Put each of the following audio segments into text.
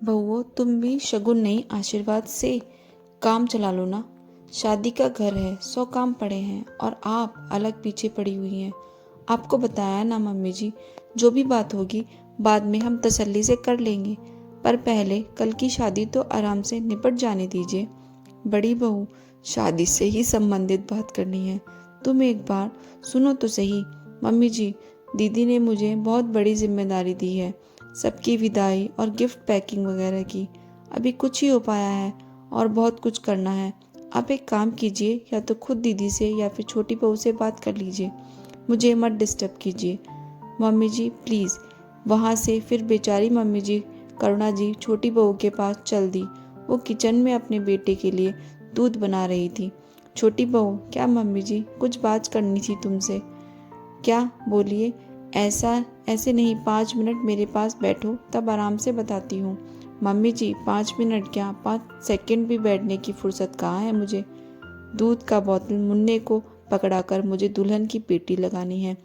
बहुओं, तुम भी शगुन नहीं आशीर्वाद से काम चला लो ना। शादी का घर है, 100 काम पड़े हैं और आप अलग पीछे पड़ी हुई हैं। आपको बताया ना मम्मी जी, जो भी बात होगी बाद में हम तसल्ली से कर लेंगे, पर पहले कल की शादी तो आराम से निपट जाने दीजिए। बड़ी बहू, शादी से ही संबंधित बात करनी है, तुम एक बार सुनो तो सही। मम्मी जी, दीदी ने मुझे बहुत बड़ी जिम्मेदारी दी है, सबकी विदाई और गिफ्ट पैकिंग वगैरह की। अभी कुछ ही हो पाया है और बहुत कुछ करना है। आप एक काम कीजिए, या तो खुद दीदी से या फिर छोटी बहू से बात कर लीजिए, मुझे मत डिस्टर्ब कीजिए। Mummy ji please. वहाँ से फिर बेचारी मम्मी जी करुणा जी छोटी बहू के पास चल दी। वो किचन में अपने बेटे के लिए दूध बना रही थी। छोटी बहू, क्या मम्मी जी, कुछ बात करनी थी तुमसे। क्या, बोलिए। ऐसा ऐसे नहीं, 5 मिनट मेरे पास बैठो, तब आराम से बताती हूँ। मम्मी जी 5 मिनट क्या, 5 सेकंड भी बैठने की फुर्सत कहाँ है मुझे। दूध का बोतल मुन्ने को पकड़ाकर मुझे दुल्हन की पेटी लगानी है,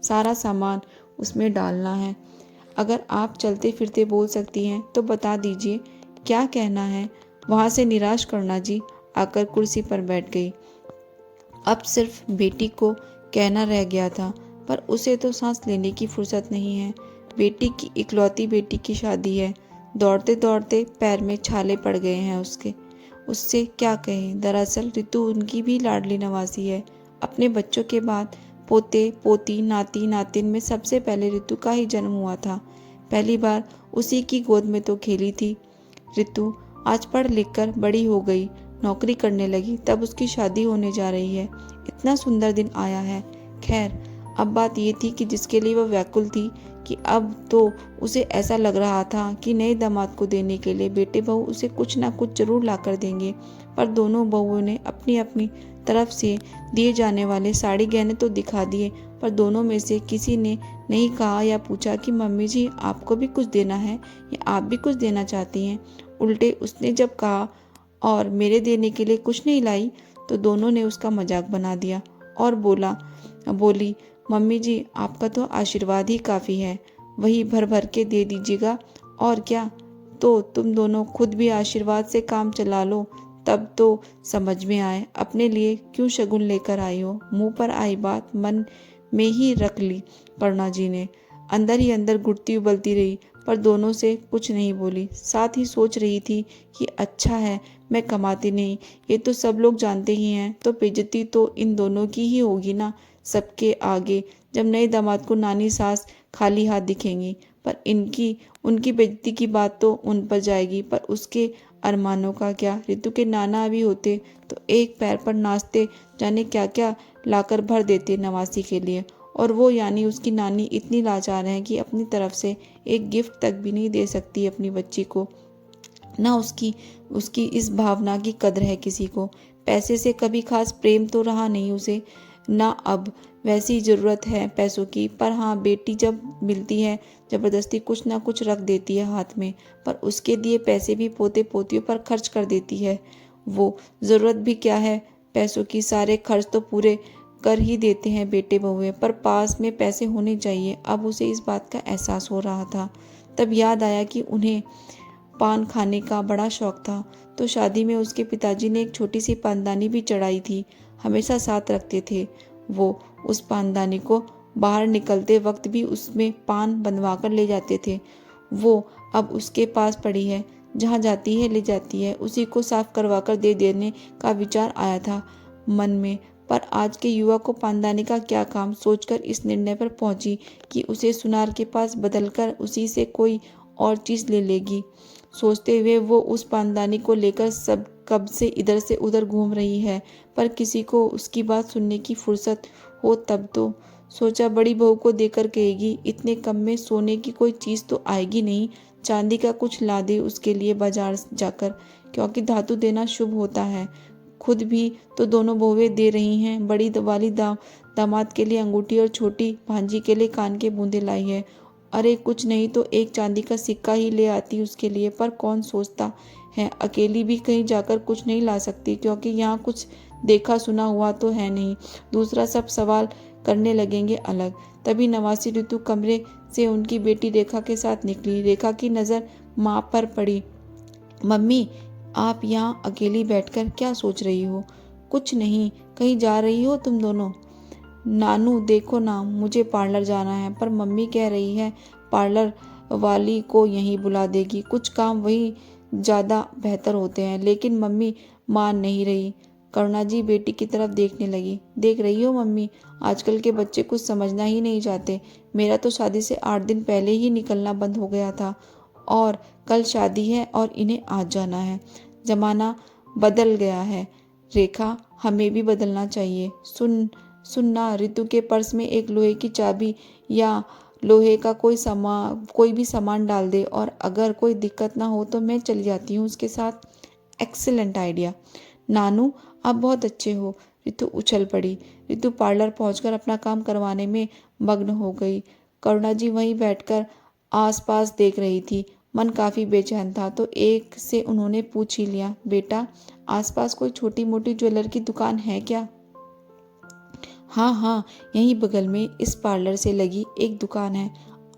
सारा सामान उसमें डालना है। अगर आप चलते फिरते बोल सकती हैं तो बता दीजिए क्या कहना है। वहाँ से निराश करना जी आकर कुर्सी पर बैठ गई। अब सिर्फ बेटी को कहना रह गया था, पर उसे तो सांस लेने की फुर्सत नहीं है। बेटी की इकलौती बेटी की शादी है, दौड़ते दौड़ते पैर में छाले पड़ गए हैं उसके। उससे क्या कहें, दरअसल ऋतु उनकी भी लाडली नवासी है। अपने बच्चों के बाद पोते पोती नाती नातिन में सबसे पहले ऋतु का ही जन्म हुआ था। पहली बार उसी की गोद में तो खेली थी। ऋतु आज पढ़ लिख कर बड़ी हो गई, नौकरी करने लगी, तब उसकी शादी होने जा रही है। इतना सुंदर दिन आया है। खैर, अब बात ये थी कि जिसके लिए वह व्याकुल थी कि अब तो उसे ऐसा लग रहा था कि नए दामाद को देने के लिए बेटे बहू उसे कुछ ना कुछ जरूर ला कर देंगे। पर दोनों बहुओं ने अपनी अपनी तरफ से दिए जाने वाले साड़ी गहने तो दिखा दिए, पर दोनों में से किसी ने नहीं कहा या पूछा कि मम्मी जी आपको भी कुछ देना है या आप भी कुछ देना चाहती हैं। उल्टे उसने जब कहा और मेरे देने के लिए कुछ नहीं लाई, तो दोनों ने उसका मजाक बना दिया और बोली मम्मी जी आपका तो आशीर्वाद ही काफ़ी है, वही भर भर के दे दीजिएगा और क्या। तो तुम दोनों खुद भी आशीर्वाद से काम चला लो, तब तो समझ में आए अपने लिए क्यों शगुन लेकर आई हो। मुंह पर आई बात मन में ही रख ली करुणा जी ने। अंदर ही अंदर घुटती उबलती रही, पर दोनों से कुछ नहीं बोली। साथ ही सोच रही थी कि अच्छा है मैं कमाती नहीं, ये तो सब लोग जानते ही हैं, तो बेइज्जती तो इन दोनों की ही होगी ना सबके आगे, जब नए दामाद को नानी सास खाली हाथ दिखेंगी। पर इनकी उनकी बेइज्जती की बात तो उन पर जाएगी, पर उसके अरमानों का क्या। ऋतु के नाना अभी होते तो एक पैर पर नाचते जाने क्या क्या लाकर भर देते नवासी के लिए, और वो यानी उसकी नानी इतनी लाचार है कि अपनी तरफ से एक गिफ्ट तक भी नहीं दे सकती अपनी बच्ची को। ना उसकी उसकी इस भावना की कदर है किसी को। पैसे से कभी खास प्रेम तो रहा नहीं उसे, ना अब वैसी ज़रूरत है पैसों की। पर हाँ, बेटी जब मिलती है ज़बरदस्ती कुछ ना कुछ रख देती है हाथ में, पर उसके दिए पैसे भी पोते पोतियों पर खर्च कर देती है। वो ज़रूरत भी क्या है पैसों की, सारे खर्च तो पूरे कर ही देते हैं बेटे बहुएं, पर पास में पैसे होने चाहिए। अब उसे इस बात का एहसास हो रहा था। तब याद आया कि उन्हें पान खाने का बड़ा शौक था, तो शादी में उसके पिताजी ने एक छोटी सी पानदानी भी चढ़ाई थी, हमेशा साथ रखते थे वो। उस पानदानी को बाहर निकलते वक्त भी उसमें पान बंधवा कर ले जाते थे। वो अब उसके पास पड़ी है, जहाँ जाती है ले जाती है, उसी को साफ करवा कर दे देने का विचार आया था मन में। पर आज के युवा को पानदानी का क्या काम, सोचकर इस निर्णय पर पहुंची कि उसे सुनार के पास बदलकर उसी से कोई और चीज़ ले लेगी। सोचते हुए वो उस पानदानी को लेकर सब कब से इधर से उधर घूम रही है, पर किसी को उसकी बात सुनने की फुर्सत हो तब तो। सोचा बड़ी बहू को देकर कहेगी इतने कम में सोने की कोई चीज़ तो आएगी नहीं, चांदी का कुछ ला दे उसके लिए बाजार जाकर, क्योंकि धातु देना शुभ होता है। खुद भी तो दोनों बहुएं दे रही हैं। बड़ी वाली दामाद के लिए अंगूठी और छोटी भांजी के लिए कान के बूंदे लाई है। अरे कुछ नहीं तो एक चांदी का सिक्का ही ले आती उसके लिए, पर कौन सोचता है अकेली भी कहीं जाकर कुछ नहीं ला सकती, क्योंकि यहाँ कुछ देखा सुना हुआ तो है नहीं। दूसरा सब सवाल करने लगेंगे अलग। तभी नवासी ऋतु कमरे से उनकी बेटी रेखा के साथ निकली। रेखा की नज़र माँ पर पड़ी। मम्मी, आप यहाँ अकेली बैठकर क्या सोच रही हो? कुछ नहीं, कहीं जा रही हो तुम दोनों? नानू देखो ना, मुझे पार्लर जाना है, पर मम्मी कह रही है पार्लर वाली को यहीं बुला देगी। कुछ काम वही ज़्यादा बेहतर होते हैं, लेकिन मम्मी मान नहीं रही। करुणा जी बेटी की तरफ देखने लगी। देख रही हो मम्मी, आजकल के बच्चे कुछ समझना ही नहीं चाहते। मेरा तो शादी से 8 दिन पहले ही निकलना बंद हो गया था, और कल शादी है और इन्हें आज जाना है। जमाना बदल गया है रेखा, हमें भी बदलना चाहिए। सुनना, ऋतु के पर्स में एक लोहे की चाबी या लोहे का कोई भी सामान डाल दे, और अगर कोई दिक्कत ना हो तो मैं चली जाती हूँ उसके साथ। एक्सीलेंट आइडिया नानू, आप बहुत अच्छे हो। ऋतु उछल पड़ी। ऋतु पार्लर पहुंचकर अपना काम करवाने में मग्न हो गई। करुणा जी वहीं बैठकर आसपास देख रही थी। मन काफ़ी बेचैन था, तो एक से उन्होंने पूछ ही लिया, बेटा आसपास कोई छोटी मोटी ज्वेलर की दुकान है क्या? हाँ हाँ, यहीं बगल में इस पार्लर से लगी एक दुकान है,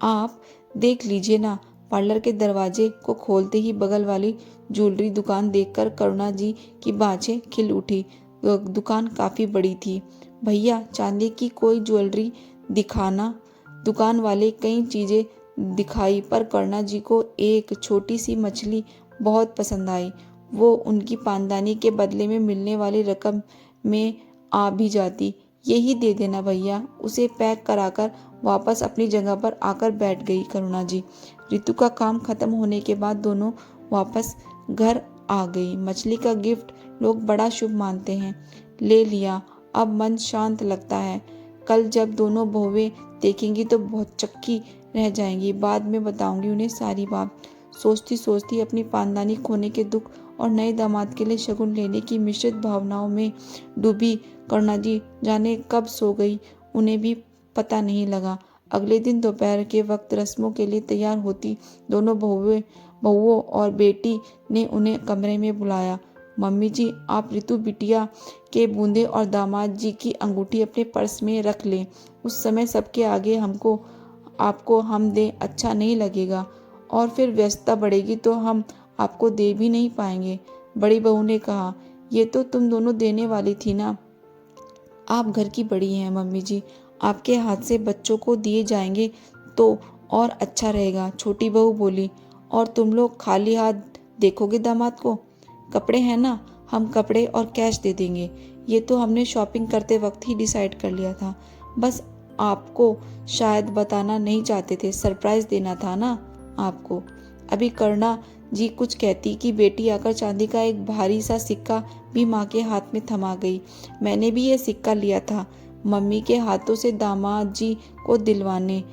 आप देख लीजिए ना। पार्लर के दरवाजे को खोलते ही बगल वाली ज्वेलरी दुकान देखकर करुणा जी की बाँछें खिल उठी। दुकान काफ़ी बड़ी थी। भैया चांदी की कोई ज्वेलरी दिखाना। दुकान वाले कई चीज़ें दिखाई, पर करुणा जी को एक छोटी सी मछली बहुत पसंद आई। वो उनकी पानदानी के बदले में मिलने वाली रकम में आ भी जाती। यही दे देना भैया। उसे पैक कराकर वापस अपनी जगह पर आकर बैठ गई करुणा जी। ऋतु का काम खत्म होने के बाद दोनों वापस घर आ गई। मछली का गिफ्ट लोग बड़ा शुभ मानते हैं। ले लिया, अब मन शांत लगता है। कल जब दोनों बहुएं देखेंगी तो बहुत चक्की रह जाएंगी। बाद में बताऊंगी उन्हें सारी बात। सोचती सोचती अपनी पानदानी खोने के दुख और नए दामाद के लिए शगुन लेने की मिश्रित भावनाओं में डूबी करुणा जी जाने कब सो गई, उन्हें भी पता नहीं लगा। अगले दिन दोपहर के वक्त रस्मों के लिए तैयार होती दोनों बहुओं और बेटी ने उन्हें कमरे में बुलाया। मम्मी जी, आप ऋतु बिटिया के बूंदे और दामाद जी की अंगूठी अपने पर्स में रख लें। उस समय सबके आगे आपको हम दें अच्छा नहीं लगेगा, और फिर व्यस्तता बढ़ेगी तो हम आपको दे भी नहीं पाएंगे। बड़ी बहू ने कहा, ये तो तुम दोनों देने वाली थी ना। आप घर की बड़ी हैं मम्मी जी, आपके हाथ से बच्चों को दिए जाएंगे तो और अच्छा रहेगा। छोटी बहू बोली, और तुम लोग खाली हाथ देखोगे दामाद को? कपड़े हैं ना, हम कपड़े और कैश दे देंगे। ये तो हमने शॉपिंग करते वक्त ही डिसाइड कर लिया था। बस आपको शायद बताना नहीं चाहते थे, सरप्राइज देना था ना आपको। अभी करुणा जी कुछ कहती कि बेटी आकर चांदी का एक भारी सा सिक्का भी माँ के हाथ में थमा गई। मैंने भी ये सिक्का लिया था मम्मी के हाथों से दामाद जी को दिलवाने।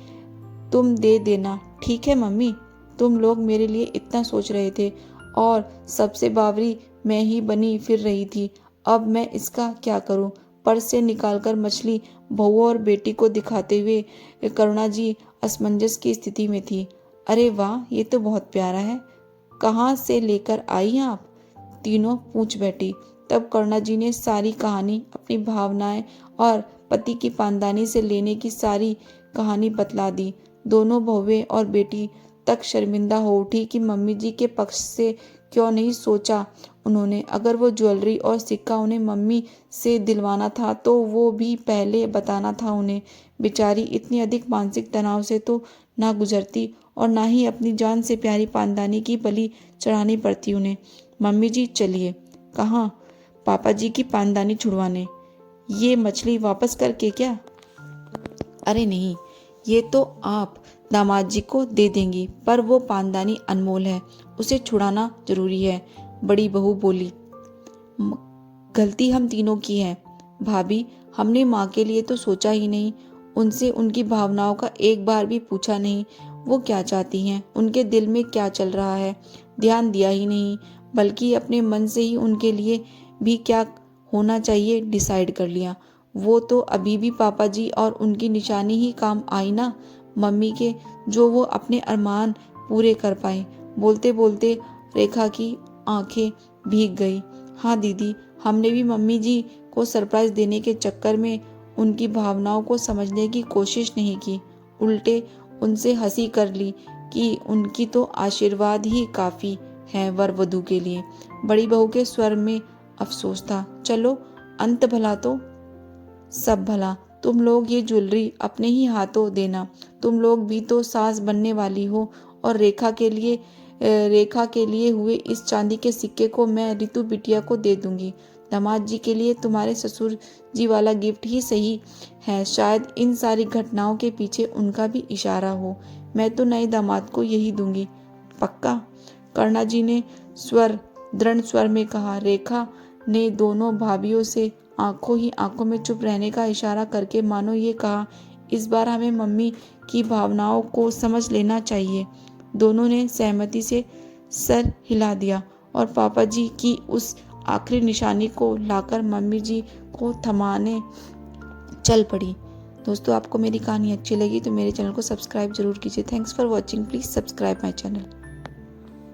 तुम दे देना, ठीक है मम्मी? तुम लोग मेरे लिए इतना सोच रहे थे, और सबसे बावरी मैं ही बनी फिर रही थी। अब मैं इसका क्या करूं? पर्स से निकालकर मछली बहू और बेटी को दिखाते हुए करुणा जी असमंजस की स्थिति में थी। अरे वाह, ये तो बहुत प्यारा है। कहाँ से लेकर आई हैं आप? तीनों पूछ बैठी। तब करुणा जी ने सारी कहानी, अपनी भावनाएं और पति की पानदानी से लेने की सारी कहानी बतला दी। दोनों बहुएं और बेटी तक शर्मिंदा हो उठी कि मम्मी जी के पक्ष से क्यों नहीं सोचा उन्होंने। अगर वो ज्वेलरी और सिक्का उन्हें मम्मी से दिलवाना था तो वो भी पहले बताना था उन्हें। बेचारी इतनी अधिक मानसिक तनाव से तो ना गुजरती, और ना ही अपनी जान से प्यारी पानदानी की बलि चढ़ानी पड़ती उन्हें। मम्मी जी चलिए। कहाँ? पापा जी की पानदानी छुड़वाने। ये मछली वापस करके क्या? अरे नहीं, ये तो आप दामाद जी को दे देंगी, पर वो पानदानी अनमोल है, उसे छुड़ाना जरूरी है। बड़ी बहू बोली, गलती हम तीनों की है भाभी, हमने माँ के लिए तो सोचा ही नहीं, उनसे उनकी भावनाओं का एक बार भी पूछा नहीं। वो क्या चाहती हैं, उनके दिल में क्या चल रहा है, ध्यान दिया ही नहीं, बल्कि अपने मन से ही उनके लिए भी क्या होना चाहिए डिसाइड कर लिया। वो तो अभी भी पापा जी और उनकी निशानी ही काम आई ना मम्मी के, जो वो अपने अरमान पूरे कर पाए। बोलते बोलते रेखा की आंखें भीग गई। हाँ दीदी, हमने भी मम्मी जी को सरप्राइज देने के चक्कर में उनकी भावनाओं को समझने की कोशिश नहीं की, उल्टे उनसे हंसी कर ली कि उनकी तो आशीर्वाद ही काफ़ी है वर वधू के लिए। बड़ी बहू के स्वर में अफसोस था। चलो, अंत भला तो सब भला। तुम लोग ये ज्वेलरी अपने ही हाथों देना। तुम लोग भी तो सास बनने वाली हो। और रेखा के लिए हुए इस चांदी के सिक्के को मैं रितु बिटिया को दे दूंगी। दामाद जी के लिए तुम्हारे ससुर जी वाला गिफ्ट ही सही है, शायद इन सारी घटनाओं के पीछे उनका भी इशारा हो। मैं तो नए दामाद को यही दूंगी। पक्का? कर्णा जी ने दृढ़ स्वर में कहा। रेखा ने दोनों भाभियों से आंखों ही आंखों में चुप रहने का इशारा करके मानो ये कहा, इस बार हमें मम्मी की भावनाओं को समझ लेना चाहिए। दोनों ने सहमति से सर हिला दिया और पापा जी की उस आखिरी निशानी को लाकर मम्मी जी को थमाने चल पड़ी। दोस्तों, आपको मेरी कहानी अच्छी लगी तो मेरे चैनल को सब्सक्राइब जरूर कीजिए। Thanks for watching. Please subscribe my channel.